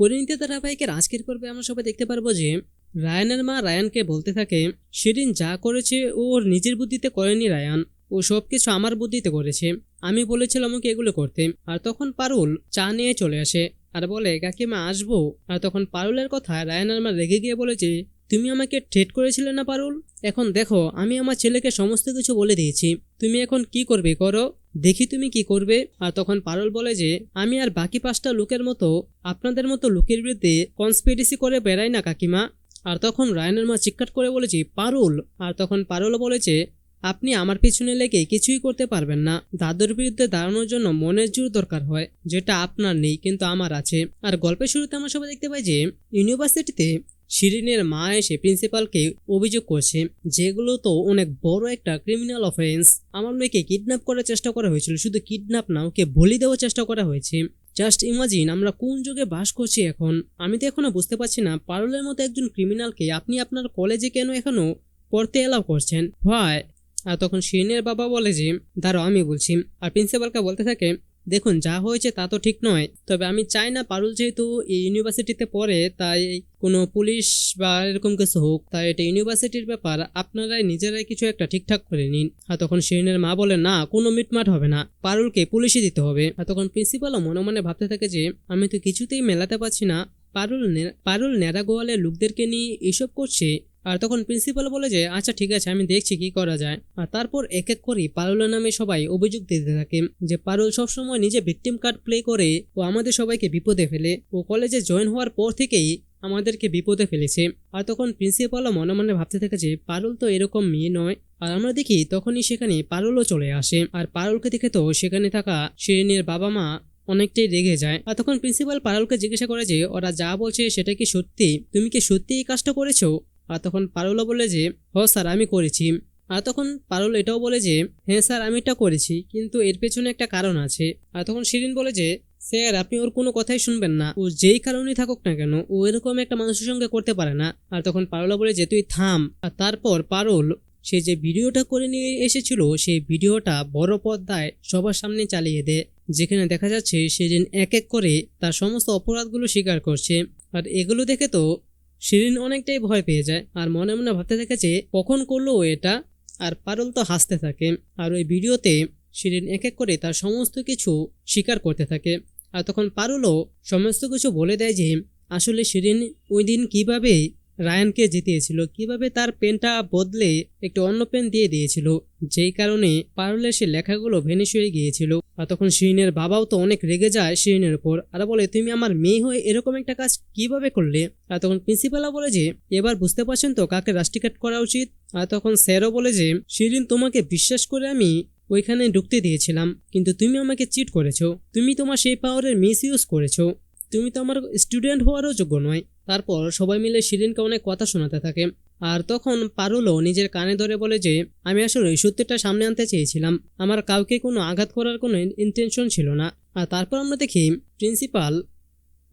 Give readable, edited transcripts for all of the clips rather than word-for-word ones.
পরিণীতা ধারাবাহিকের আজকের পর্বে আমরা সবাই দেখতে পারবো যে রায়ানের মা রায়ানকে বলতে থাকে, শিরিন যা করেছে ও ওর নিজের বুদ্ধিতে করেনি রায়ান, ও সবকিছু আমার বুদ্ধিতে করেছে। আমি বলেছিলাম ওকে এগুলো করতে। আর তখন পারুল চা নিয়ে চলে আসে আর বলে, কাকিমা আসবো। আর তখন পারুলের কথা রায়ানের মা রেগে গিয়ে বলেছে, তুমি আমাকে ট্রেট করেছিলে না পারুল, এখন দেখো আমি আমার ছেলেকে সমস্ত কিছু বলে দিয়েছি, তুমি এখন কি করবে করো, দেখি তুমি কি করবে। আর তখন পারুল বলে যে, আমি আর বাকি 5টা লোকের মতো আপনাদের মতো লোকের বিরুদ্ধে কনস্পিরেসি করে বেড়াই না কাকিমা। আর তখন রায়ানের মা চিৎকার করে বলেছে, পারুল। আর তখন পারুল বলেছে, আপনি আমার পিছনে লেগে কিছুই করতে পারবেন না। দাদুর বিরুদ্ধে দাঁড়ানোর জন্য মনের জোর দরকার হয়, যেটা আপনার নেই কিন্তু আমার আছে। আর গল্পের শুরুতে আমরা সবাই দেখতে পাই যে ইউনিভার্সিটিতে শিরিনের মা এসে প্রিন্সিপালকে অভিযোগ করছে, যেগুলো তো অনেক বড় একটা ক্রিমিনাল অফেন্স। আমার মেয়েকে কিডন্যাপ করার চেষ্টা করা হয়েছিল, শুধু কিডন্যাপ না, ওকে বলি দেওয়ার চেষ্টা করা হয়েছে। জাস্ট ইমাজিন আমরা কোন যুগে বাস করছি এখন। আমি তো এখনো বুঝতে পারছি না, পারুলের মতো একজন ক্রিমিনালকে আপনি আপনার কলেজে কেন এখনো পড়তে এলাও করছেন, হয়। আর তখন শিরিনের বাবা বলে যে, দাঁড়াও আমি বলছি। আর প্রিন্সিপালকে বলতে থাকে, দেখুন যা হয়েছে তা তো ঠিক নয়, তবে আমি চাই না পারুল যেহেতু এই ইউনিভার্সিটিতে পড়ে তাই কোনো পুলিশ বা এরকম কিছু হোক, তাই এটা ইউনিভার্সিটির ব্যাপার, আপনারাই নিজেরাই কিছু একটা ঠিকঠাক করে নিন। আর তখন শিরিনের মা বলে, না কোনো মিটমাট হবে না, পারুলকে পুলিশে দিতে হবে। আর তখন প্রিন্সিপালও মনে মনে ভাবতে থাকে যে, আমি তো কিছুতেই মেলাতে পারছি না, পারুল নেড়া গোয়ালের লোকদেরকে নিয়ে এসব করছে। আর তখন প্রিন্সিপাল বলে যে, আচ্ছা ঠিক আছে আমি দেখছি কি করা যায়। আর তারপর এক এক করে পারুলের নামে সবাই অভিযোগ দিতে থাকে যে পারুল সবসময় নিজে ভিকটিম কার্ড প্লে করে ও আমাদের সবাইকে বিপদে ফেলে, ও কলেজে জয়েন হওয়ার পর থেকেই আমাদেরকে বিপদে ফেলেছে। আর তখন প্রিন্সিপালও মনে মনে ভাবতে থাকে যে পারুল তো এরকম মেয়ে নয়। আর আমরা দেখি তখনই সেখানে পারুলও চলে আসে। আর পারুলকে দেখে তো সেখানে থাকা শিরিনের বাবা মা অনেকটাই রেগে যায়। আর তখন প্রিন্সিপাল পারুলকে জিজ্ঞাসা করে যে, ওরা যা বলছে সেটা কি সত্যি, তুমি কি সত্যি এই কাজটা করেছো? আর তখন পারুলও বলে যে, হ স্যার আমি করেছি। আর তখন পারুল এটাও বলে যে, হ্যাঁ স্যার আমি এটা করেছি, কিন্তু এর পেছনে একটা কারণ আছে। আর তখন শিরিন বলে যে, স্যার আপনি ওর কোনো কথাই শুনবেন না, ও যেই কারণেই থাকুক না কেন ও এরকম একটা মানুষের সঙ্গে করতে পারে না। আর তখন পারুল বলে যে, তুই থাম। আর তারপর পারুল সে যে ভিডিওটা করে নিয়ে এসেছিল সেই ভিডিওটা বড় পর্দায় সবার সামনে চালিয়ে দেয়, যেখানে দেখা যাচ্ছে শিরিন এক এক করে তার সমস্ত অপরাধগুলো স্বীকার করছে। আর এগুলো দেখে তো শিরিন অনেকটাই ভয় পেয়ে যায় আর মনে মনে ভাবতে থাকে যে কখন করলো ও এটা। আর পারুল তো হাসতে থাকে। আর ওই ভিডিওতে শিরিন এক এক করে তার সমস্ত কিছু স্বীকার করতে থাকে। আর তখন পারুলও সমস্ত কিছু বলে দেয় যে আসলে শিরিন ওই দিন কিভাবে রায়ানকে জিতিয়েছিল, কিভাবে তার পেনটা বদলে একটু অন্য পেন দিয়ে দিয়েছিল, যেই কারণে পারুলের সে লেখাগুলো ভেনিশ হয়ে গিয়েছিল। আর তখন শিরিনের বাবাও তো অনেক রেগে যায় শিরিনের উপর আর বলে, তুমি আমার মেয়ে হয়ে এরকম একটা কাজ কিভাবে করলে? আর তখন প্রিন্সিপালও বলে যে, এবার বুঝতে পারছেন তো কাকে রাস্টিকেট করা উচিত। আর তখন স্যারও বলে যে, শিরিন তোমাকে বিশ্বাস করে আমি ওইখানে ঢুকতে দিয়েছিলাম, কিন্তু তুমি আমাকে চিট করেছো, তুমি তোমার সেই পাওয়ারের মিস ইউজ করেছো, তুমি তো আমার স্টুডেন্ট হওয়ারও যোগ্য নয়। তারপর সবাই মিলে শিরিনকে অনেক কথা শোনাতে থাকে। আর তখন পারুলও নিজের কানে ধরে বলে যে, আমি আসলে সত্যিটা সামনে আনতে চেয়েছিলাম, আমার কাউকে কোনো আঘাত করার কোনো ইন্টেনশন ছিল না। আর তারপর আমরা দেখি প্রিন্সিপাল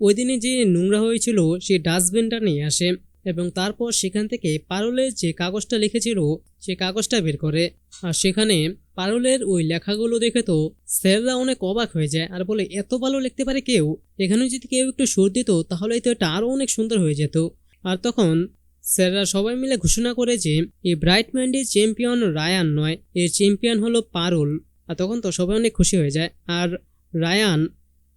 ওই দিনে যে নোংরা হয়েছিল সেই ডাস্টবিনটা নিয়ে আসে এবং তারপর সেখান থেকে পারুলের যে কাগজটা লিখেছিল সে কাগজটা বের করে। আর সেখানে পারুলের ওই লেখাগুলো দেখে তো স্যাররা অনেক অবাক হয়ে যায় আর বলে, এত ভালো লিখতে পারে কেউ, এখানে যদি কেউ একটু সুর দিত তাহলে তো এটা আরো অনেক সুন্দর হয়ে যেত। আর তখন স্যাররা সবাই মিলে ঘোষণা করে যে এই ব্রাইট মাইন্ডের চ্যাম্পিয়ন রায়ান নয়, এর চ্যাম্পিয়ন হলো পারুল। আর তখন তো সবাই অনেক খুশি হয়ে যায়। আর রায়ান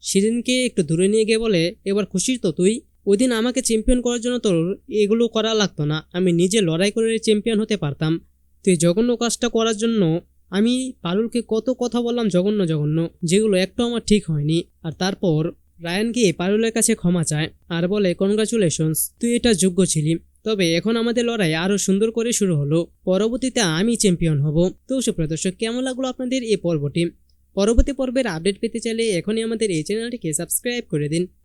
শিরিনকে একটু দূরে নিয়ে গিয়ে বলে, এবার খুশি তো তুই? ওই দিন আমাকে চ্যাম্পিয়ন করার জন্য তোর এগুলো করা লাগতো না, আমি নিজে লড়াই করে চ্যাম্পিয়ন হতে পারতাম। তুই জঘন্য কাজটা করার জন্য আমি পারুলকে কত কথা বললাম, জঘন্য জঘন্য, যেগুলো একটু আমার ঠিক হয়নি। আর তারপর রায়ান গিয়ে পারুলের কাছে ক্ষমা চায় আর বলে, কনগ্রাচুলেশনস, তুই এটা যোগ্য ছিলি, তবে এখন আমাদের লড়াই আরো সুন্দর করে শুরু হলো, পরবর্তীতে আমি চ্যাম্পিয়ন হব। তো সুপ্রিয় দর্শক, কেমন লাগলো আপনাদের এই পর্বটি? পরবর্তী পর্বের আপডেট পেতে চাইলে এখনই আমাদের এই চ্যানেলটিকে সাবস্ক্রাইব করে দিন।